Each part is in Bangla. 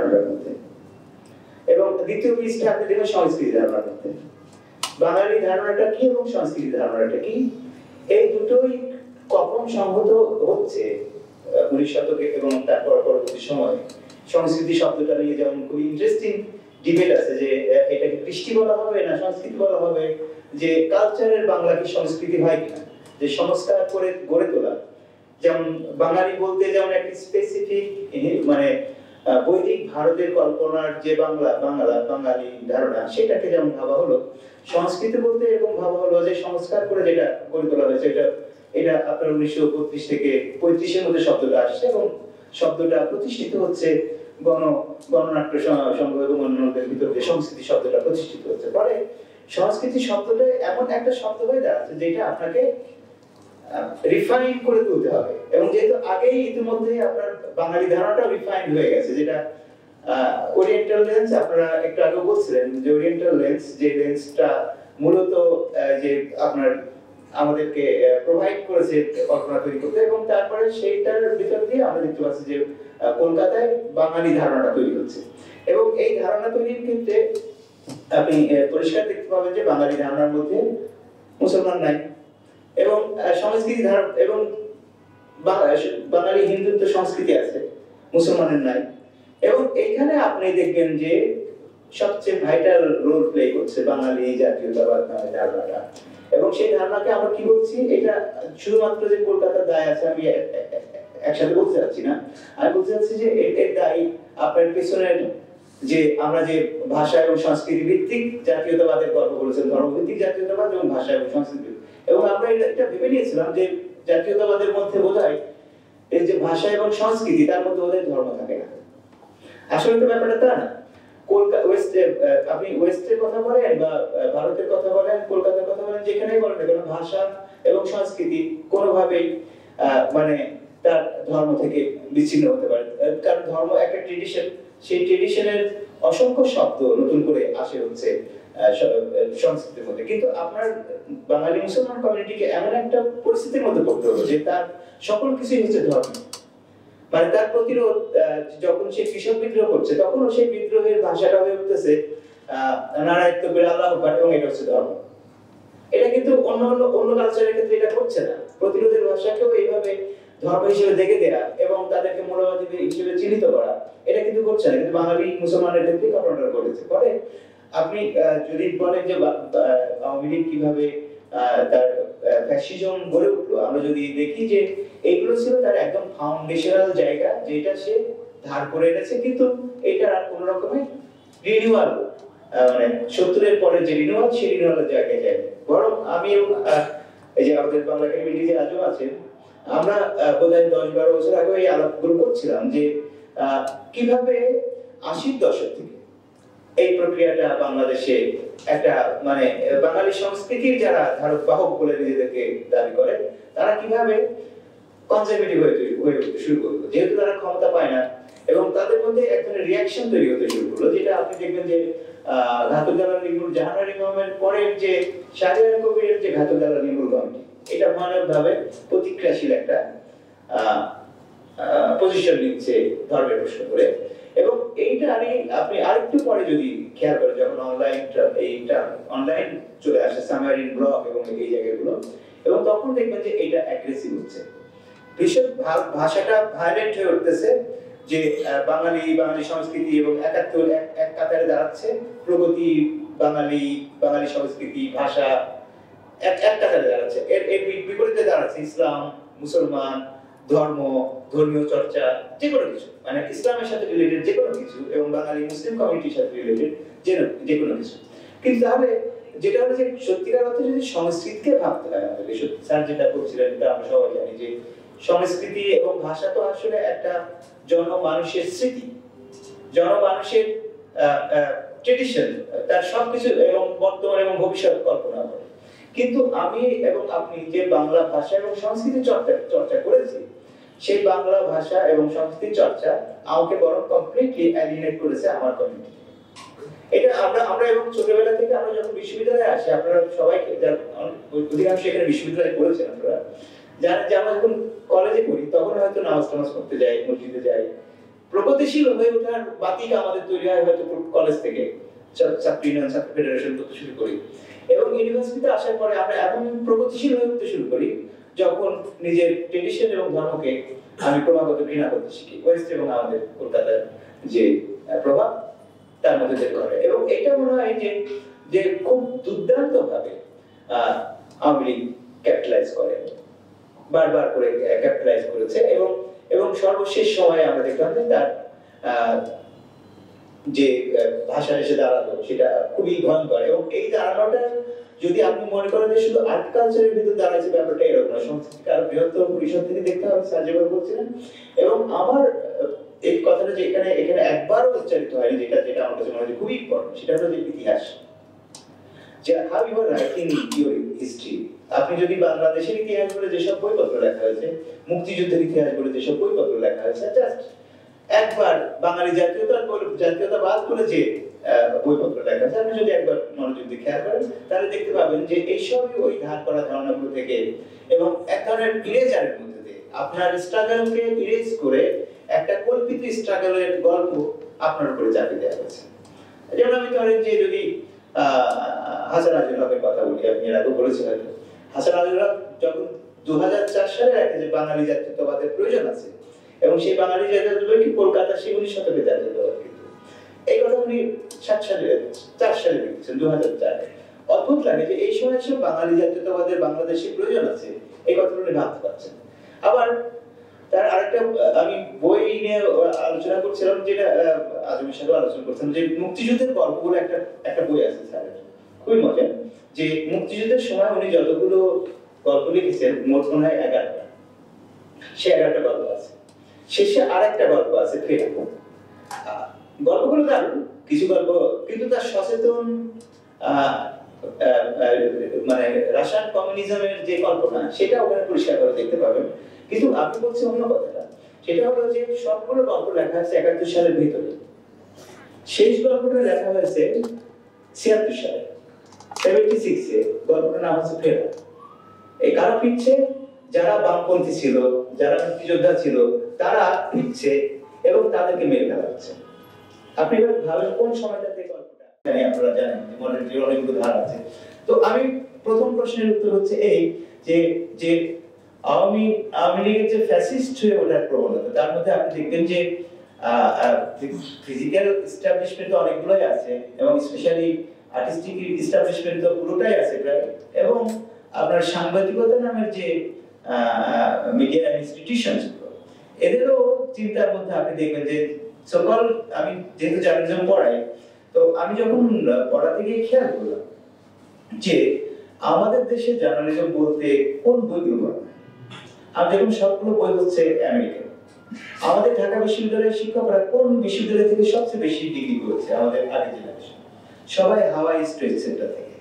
ধারণাটার মধ্যে, এবং দ্বিতীয় পৃষ্ঠে আপনি দেখবেন সংস্কৃতি ধারণার মধ্যে। বাঙালি ধারণাটা কি এবং সংস্কৃতি ধারণাটা কি, এই দুটোই কখন সংহত হচ্ছে 19 শতকে এবং তারপর পরবর্তী সময়ে। সংস্কৃতি শব্দটা নিয়ে যেমন খুব ইন্টারেস্টিং ডিবেট আছে যে এটাকে কৃষ্টি বলা হবে না সংস্কৃতি বলা হবে, যে কালচারের বাংলা কি সংস্কৃতি হয় কিনা, যে সংস্কার করে গড়ে তোলা। যেমন বাঙালি বলতে যেমন একটা স্পেসিফিক মানে বৈদিক ভারতের কল্পনার যে বাঙালি ধারণা, সেটাকে যেমন ভাবা হলো, সংস্কৃতি বলতে এরকম ভাবা হলো যে সংস্কার করে যেটা গড়ে তোলা হয়েছে। এটা আপনার 1932 থেকে 35-এর মধ্যে শব্দটা আসছে, এবং শব্দটা প্রতিষ্ঠিত হচ্ছে গণনাট্য সংঘ এবং অন্যদের ভিতর যে সংস্কৃতি শব্দটা প্রতিষ্ঠিত হচ্ছে। পরে সংস্কৃতি শব্দটা এমন একটা শব্দ হয়ে দাঁড়াচ্ছে যেটা আপনাকে রিফাইন করে তুলতে হবে, এবং যেহেতু আগেই ইতিমধ্যে আপনার বাঙালি ধারণাটা রিফাইন হয়ে গেছে, যেটা ওরিয়েন্টাল লেন্স আপনারা একটু আগে বলছিলেন যে ওরিয়েন্টাল লেন্স, যে লেন্সটা মূলত যে আপনার আমাদেরকে প্রোভাইড করেছে কল্পনা তৈরি করতে, এবং তারপরে সেইটার ভিতর দিয়ে আমরা দেখতে পাচ্ছি যে কলকাতায় বাঙালি ধারণাটা তৈরি হচ্ছে। এবং এই ধারণা তৈরির ক্ষেত্রে আপনি পরিষ্কার দেখতে পাবেন যে বাঙালি ধারণার মধ্যে মুসলমান নাই, এবং সংস্কৃতি ধারণা এবং বাঙালি হিন্দুত্ব সংস্কৃতি আছে, মুসলমানের নাই। এবং এইখানে আপনি দেখবেন যে সবচেয়ে ভাইটাল রোল প্লে করছে বাঙালি জাতীয়তাবাদ নামে ধারণাটা। এবং সেই ধারণাকে আমরা কি বলছি, এটা শুধুমাত্র যে কলকাতার দায় আছে আমি একসাথে বলতে চাচ্ছি না, আমি বলতে চাচ্ছি যে এর দায়ী আপনার পেছনের যে আমরা যে ভাষা এবং সংস্কৃতি ভিত্তিক জাতীয়তাবাদের গল্প বলেছেন, ধর্মভিত্তিক জাতীয়তাবাদ এবং ভাষা এবং সংস্কৃতি। এবং আমরা এটা ভেবে নিয়েছিলাম যে জাতীয়তাবাদের মধ্যে বোধহয় এই যে ভাষা এবং সংস্কৃতি, তার মধ্যে বোধহয় ধর্ম থাকে না। আসলে তো ব্যাপারটা তা না। আপনি ওয়েস্টের কথা বলেন বা ভারতের কথা বলেন, কলকাতার কথা বলেন, যেখানেই বলেন না কেন, ভাষা এবং সংস্কৃতি কোনোভাবেই মানে তার ধর্ম থেকে বিচ্ছিন্ন হতে পারে। কারণ ধর্ম একটা ট্রেডিশন, সেই ট্রেডিশনের অসংখ্য শব্দ নতুন করে আসে হচ্ছে সংস্কৃতির মধ্যে। কিন্তু আপনার বাঙালি মুসলমান কমিউনিটিকে এমন একটা পরিস্থিতির মধ্যে পড়তে হলো যে তার সকল কিছুই হচ্ছে ধর্ম। মানে তার প্রতিরোধ, যখন সে কৃষক বিদ্রোহ করছে তখনও সেই বিদ্রোহের ভাষাটা হয়ে উঠতেছে নারায়ণ আল্লাহ আকবার, এবং এটা হচ্ছে ধর্ম। এটা কিন্তু অন্য কালচারের ক্ষেত্রে এটা করছে না। প্রতিরোধের ভাষাকেও এইভাবে ধর্ম হিসেবে দেখে দেয়া এবং তাদেরকে মৌলবাদী হিসেবে চিহ্নিত করা, এটা কিন্তু করছে না। কিন্তু বাঙালি মুসলমানের ক্ষেত্রে ঘটনাটা ঘটেছে। ফলে আপনি যদি বলেন যে আওয়ামী লীগ কিভাবে তার ফ্যাসিজম গড়ে উঠলো, আমরা যদি দেখি যে এইগুলো ছিল তার একদম ফাউন্ডেশনাল জায়গা, যেটা সে ধার করে এনেছে, কিন্তু এটার আর কোন রকমের রিনিউয়াল মানে 70-এর পরে যে রিনিউয়াল, সেই রিনিউয়ালের জায়গায় যায়। বরং আমি এই যে আমাদের বাংলা একাডেমি যে আজও আছেন, আমরা বোধহয় 10-12 বছর আগে এই আলাপগুলো করছিলাম যে কিভাবে 80-র দশক থেকে এই প্রক্রিয়াটা বাংলাদেশে একটা মানে বাঙালি সংস্কৃতির যারা ধারক বাহক বলে নিজেদেরকে দাবি করে, তারা কিভাবে কনজারভেটিভ হয়ে উঠতে শুরু করলো, যেহেতু তারা ক্ষমতা পায় না, এবং তাদের মধ্যে এক ধরনের রিয়াকশন তৈরি হতে শুরু করলো, যেটা আপনি দেখবেন যে ঘাতক দালাল নির্মূল জাহানারা ইমামের পরের যে শাহরিয়ার কবিরের যে ঘাতক দালাল নির্মূল কমিটি, এটা ভয়ানকভাবে প্রতিক্রিয়াশীল একটা পজিশন নিচ্ছে ধর্মের প্রশ্ন করে। এবং এইটা আপনি আরেকটু পরে যদি খেয়াল করেন, যখন অনলাইন চলে আসে সামারিন ব্লগ এবং এই জায়গাগুলো, এবং তখন দেখবেন যে এটা অ্যাগ্রেসিভ হচ্ছে, ভীষণ ভাষাটা ভায়োলেন্ট হয়ে উঠতেছে, যে বাঙালি সংস্কৃতি এবং একাত্তর এক কাতারে দাঁড়াচ্ছে, প্রগতি বাঙালি সংস্কৃতি ভাষা এক কাতারে দাঁড়াচ্ছে। এর বিপরীতে দাঁড়াচ্ছে ইসলাম, মুসলমান, ধর্মীয় চর্চা, যে কোনো কিছু, মানে ইসলামের সাথে রিলেটেড যে কোনো কিছু, এবং বাঙালি মুসলিম কমিউনিটির সাথে রিলেটেড যে কোনো কিছু। কিন্তু তাহলে যেটা হলো যে সত্যিকার অর্থে যদি সংস্কৃতিকে ভাবতে হয় আমাদের, স্যার যেটা বলছিলেন এটা আমরা সবাই জানি যে সংস্কৃতি এবং ভাষা তো আসলে একটা জনমানুষের স্মৃতি, জনমানুষের ট্রেডিশন, তার সবকিছু এবং বর্তমান এবং ভবিষ্যৎ কল্পনা করে। কিন্তু আমি এবং আপনি যে বাংলা ভাষা এবং সংস্কৃতি চর্চা করেছি, সেই বাংলা ভাষা এবং সংস্কৃতি চর্চা আমাকে বরং কমপ্লিটলি অ্যালিনেট করেছে আমার কমিউনিটি। এটা আমরা এবং ছোটবেলা থেকে আমরা যখন বিশ্ববিদ্যালয়ে আসি, আপনারা সবাই অধিকাংশ এখানে বিশ্ববিদ্যালয়ে পড়েছেন, আপনারা জানেন যে আমরা যখন কলেজে পড়ি তখন হয়তো নামাজ টামাজ পড়তে যাই, মসজিদে যাই, প্রগতিশীল হয়ে ওঠার বাতিক আমাদের তৈরি হয় হয়তো কলেজ থেকে, ছাত্র ইউনিয়ন, ছাত্র ফেডারেশন করতে শুরু করি, এবং ইউনিভার্সিটিতে আসার পরে আমরা এমন প্রগতিশীল হয়ে উঠতে শুরু করি যখন নিজের ট্রেডিশন এবং ধর্মকে আমি ক্রমাগত ঘৃণা করতে শিখি, ওয়েস্ট এবং আমাদের কলকাতার যে প্রভাব তার মধ্যে যেতে হবে। এবং এটা মনে হয় যে খুব দুর্দান্ত ভাবে আওয়ামী লীগ ক্যাপিটালাইজ করে, বারবার করে ক্যাপিটালাইজ করেছে, এবং সর্বশেষ সময়ে আমরা দেখলাম যে তার যে ভাষা এসে দাঁড়ালো সেটা খুবই ভয়ঙ্কর। এবং এই দাঁড়ানোটা যদি আপনি মনে করেন যে শুধু আর্ট কালচারের ভিতর দাঁড়াচ্ছে, ব্যাপারটা এরকম না, সংস্কৃতিকে আরো বৃহত্তর পরিসর থেকে দেখতে হবে, স্যার যেভাবে বলছিলেন। এবং আমার এই কথাটা যে এখানে একবারও উচ্চারিত হয়নি, যেটা আমার কাছে মনে হয় খুবই ইম্পর্টেন্ট, সেটা হলো যে ইতিহাস, যে how you are writing your history. আপনি যদি বাংলাদেশের ইতিহাস বলে যেসব বইপত্র লেখা হয়েছে, মুক্তিযুদ্ধের ইতিহাস বলে যেসব বইপত্র লেখা হয়েছে, জাস্ট একবার বাঙালি জাতীয়তাবাদ বলে যে বইপত্র লেখা আছে, আপনি যদি একবার মনোযোগ দিয়ে খেয়াল করেন তাহলে দেখতে পাবেন যে এইসবই ওই ধার করা ধারণাগুলো থেকে এবং এক ধরনের ইরেজারের মধ্যে দিয়ে আপনার স্ট্রাগলকে ইরেজ করে একটা কল্পিত স্ট্রাগলের গল্প আপনার উপরে চাপিয়ে দেওয়া হয়েছে। যেমন আমি ধরেন যে যদি হাসান আজিজুল হকের কথা বলি, আপনি এর আগে বলেছিলেন, হাসান আজিজুল হক যখন 2004 সালে রাখে যে বাঙালি জাতীয়তাবাদের প্রয়োজন আছে, এবং সেই বাঙালি জাতীয়তাবাদ কি কলকাতা সেই 19 শতকের জাতীয়তাবাদ, কিন্তু এই কথা উনি 4 সালে লিখেছেন, 2004। অদ্ভুত লাগে যে এই সময় এসে বাঙালি জাতীয়তাবাদের বাংলাদেশের প্রয়োজন আছে এই কথাটা উনি ভাবতে পারছেন। আবার তার আরেকটা আমি বই নিয়ে আলোচনা করছিলাম, যেটা আজমের সাথে আলোচনা করছিলাম, যে মুক্তিযুদ্ধের গল্পগুলো একটা বই আছে স্যারের, খুবই মজা, যে মুক্তিযুদ্ধের সময় উনি যতগুলো গল্প লিখেছেন, মোট মনে হয় 11টা, সে 11টা গল্প আছে। শেষে আরেকটা গল্প আছে ফেরা। গল্পগুলো দারুণ কিছু গল্প, কিন্তু তার সচেতন মানে রাশিয়ান কমিউনিজমের যে কল্পনা সেটা ওখানে পরিষ্কার করে দেখতে পাবেন। কিন্তু আমি বলছি অন্য কথাটা, সেটা হলো যে সবগুলো গল্প লেখা হয়েছে 71 সালের ভিতরে, শেষ গল্পটা লেখা হয়েছে 76 সালে, 76-এ। গল্পটার নাম হচ্ছে ফেরা। এই কারা ফিরছে? যারা বামপন্থী ছিল, যারা মুক্তিযোদ্ধা ছিল, তারা ফিরছে এবং তাদেরকে মেরে ফেলা হচ্ছে। আপনি এবার ভাবেন কোন সময়টাতে গল্পটা, জানি আপনারা জানেন মনের যে অনেকগুলো ধারা আছে। তো আমি প্রথম প্রশ্নের উত্তর হচ্ছে এই যে আওয়ামী লীগের যে ফ্যাসিস্ট হয়ে ওঠার প্রবণতা, তার মধ্যে আপনি দেখবেন যে ফিজিক্যাল এস্টাবলিশমেন্ট অনেকগুলোই আছে, এবং স্পেশালি আর্টিস্টিক এস্টাবলিশমেন্ট তো পুরোটাই আছে প্রায়, এবং আপনার সাংবাদিকতা নামের যে মিডিয়া ইনস্টিটিউশনস, এদেরও চিন্তার মধ্যে আপনি দেখবেন যে সকল, আমি যেহেতু জার্নালিজম পড়াই, তো আমি যখন পড়াতে গিয়ে খেয়াল করলাম যে আমাদের দেশে জার্নালিজম বলতে কোন বইগুলো পড়া, আমি দেখুন সবগুলো বই হচ্ছে আমেরিকান। আমাদের ঢাকা বিশ্ববিদ্যালয়ের শিক্ষকরা কোন বিশ্ববিদ্যালয় থেকে সবচেয়ে বেশি ডিগ্রি করেছে? আমাদের আগের জেনারেশন সবাই হাওয়াই স্ট্রেট সেন্টার থেকে।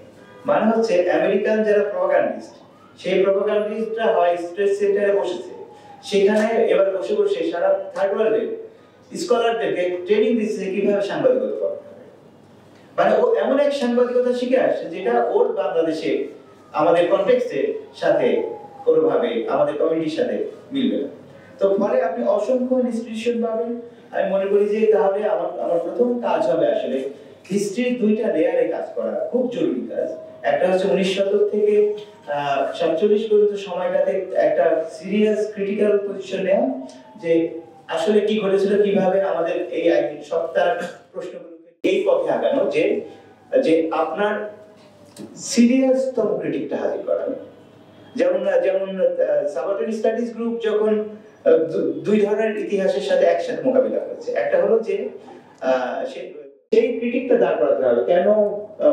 মানে হচ্ছে আমেরিকান যারা প্রোপাগান্ডিস্ট, সেই প্রোপাগান্ডিস্টরা হাওয়াই স্ট্রেট সেন্টারে বসেছে, সেখানে এবার বসে বসে সারা থার্ড ওয়ার্ল্ডের স্কলারদেরকে ট্রেনিং দিচ্ছে কিভাবে সাংবাদিকতা করতে হবে। মানে ও এমন এক সাংবাদিকতা শিখে আসছে যেটা ওর বাংলাদেশে আমাদের কনটেক্সটের সাথে কোনোভাবে আমাদের কমিউনিটির সাথে মিলবে না। তো ফলে আপনি অসংখ্য ইনস্টিটিউশন পাবেন। আমি মনে করি যে তাহলে আমার প্রথম কাজ হবে আসলে হিস্ট্রির 2টা লেয়ারে কাজ করা, খুব জরুরি কাজ। একটা হচ্ছে 19 শতক থেকে 47 পর্যন্ত সময়টাতে একটা সিরিয়াস ক্রিটিক্যাল পজিশন নেওয়া, যে আসলে কি ঘটেছিল, কিভাবে আমাদের এই আইনি সত্তার প্রশ্নগুলোকে এই পথে আগানো, যে আপনার সিরিয়াসতম ক্রিটিকটা হাজির করা। যেমন সাবার্টান স্টাডিজ গ্রুপ যখন 2 ধরনের ইতিহাসের সাথে একসাথে মোকাবিলা করেছে, একটা হলো যে সেই ক্রিটিকটা দাঁড় করাতে হবে, কেন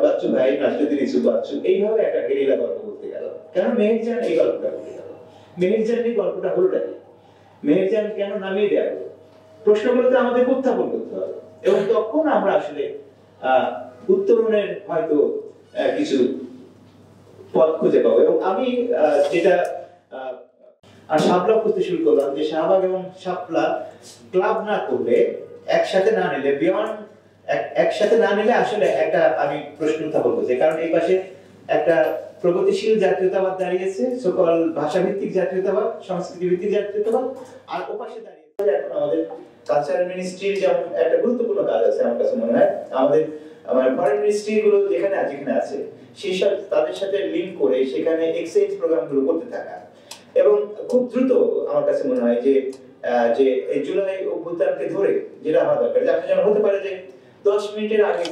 বাচ্চু ভাই রাষ্ট্রপতি ইস্যু বাচ্চু এইভাবে একটা গেরিলা গল্প বলতে গেল, কেন মেহেরজান এই গল্পটা বলতে গেল, মেহেরজান এই গল্পটা হলোটা কি, মেহেরজান কেন নামিয়ে দেওয়া হলো, প্রশ্নগুলোতে আমাদের উত্থাপন করতে হবে, এবং তখন আমরা আসলে উত্তরণের হয়তো কিছু পথ খুঁজে পাবো। এবং আমি যেটা শাপলা খুঁজতে শুরু করলাম, যে শাহবাগ এবং শাপলা ক্লাব না করলে, একসাথে না নিলে, একসাথে না নিলে আসলে একটা আমি প্রশ্ন উত্থাপন করছি, কারণ এই পাশে একটা প্রগতিশীল জাতীয়তাবাদ দাঁড়িয়েছে, সকল ভাষাভিত্তিক জাতীয়তাবাদ, সংস্কৃতি ভিত্তিক জাতীয়তাবাদ, আর ওপাশে দাঁড়িয়েছে এখন আমাদের কালচারাল মিনিস্ট্রির যেমন একটা গুরুত্বপূর্ণ কাজ আছে আমার কাছে মনে হয়, আমাদের ফরেন মিনিস্ট্রি গুলো যেখানে আছে সেই সব তাদের সাথে লিংক করে সেখানে এক্সচেঞ্জ প্রোগ্রাম গুলো করতে থাকা, এবং খুব দ্রুত আমার কাছে মনে হয় যে যে এই জুলাই অভ্যুত্থানকে ধরে যেটা হওয়া দরকার, যে আপনি যেমন হতে পারে যে 10 মিনিটের আগে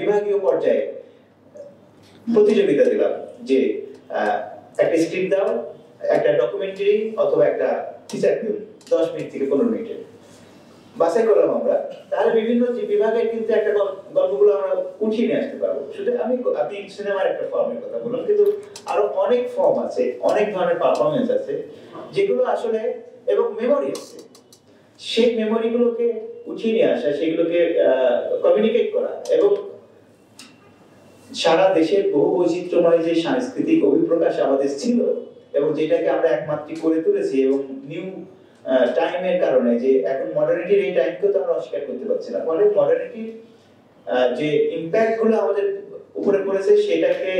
বিভাগীয় পর্যায়ে প্রতিযোগিতা দিলাম যে একটা স্ক্রিপ্ট দাও, একটা ডকুমেন্টারি অথবা একটা টিচার ফিল্ম 10 মিনিট থেকে 15 মিনিটের বাছাই করলাম আমরা, তাহলে বিভিন্ন যে বিভাগের কিন্তু একটা গল্পগুলো আমরা উঠিয়ে নিয়ে আসতে পারবো। শুধু আপনি সিনেমার একটা ফর্মের কথা বললাম, কিন্তু আরো অনেক ফর্ম আছে, অনেক ধরনের পারফরমেন্স আছে যেগুলো আসলে, এবং মেমোরি আছে, সেই মেমোরিগুলোকে উঠিয়ে নিয়ে আসা, সেগুলোকে কমিউনিকেট করা, এবং সারা দেশের বহু বৈচিত্র্যময় যে সাংস্কৃতিক অভিপ্রকাশ আমাদের ছিল এবং যেটাকে আমরা একমাত্রিক করে তুলেছি, এবং নিউ টাইমের কারণে যে এখন মডার্নিটির এই টাইমকে তো আমরা অস্বীকার করতে পারছি না, ফলে মডার্নিটির যে ইম্প্যাক্ট গুলো আমাদের উপরে পড়েছে সেটাকে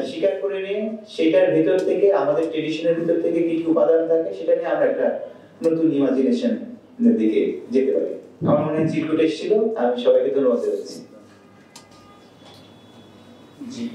স্বীকার করে নিয়ে সেটার ভিতর থেকে আমাদের ট্রেডিশনের ভিতর থেকে কি কি উপাদান থাকে সেটা নিয়ে আমরা একটা নতুন ইমাজিনেশন দিকে যেতে পারি। আমার মনে হয় চিরকুট এসেছিল, আমি সবাইকে ধন্যবাদ জানাচ্ছি। জি,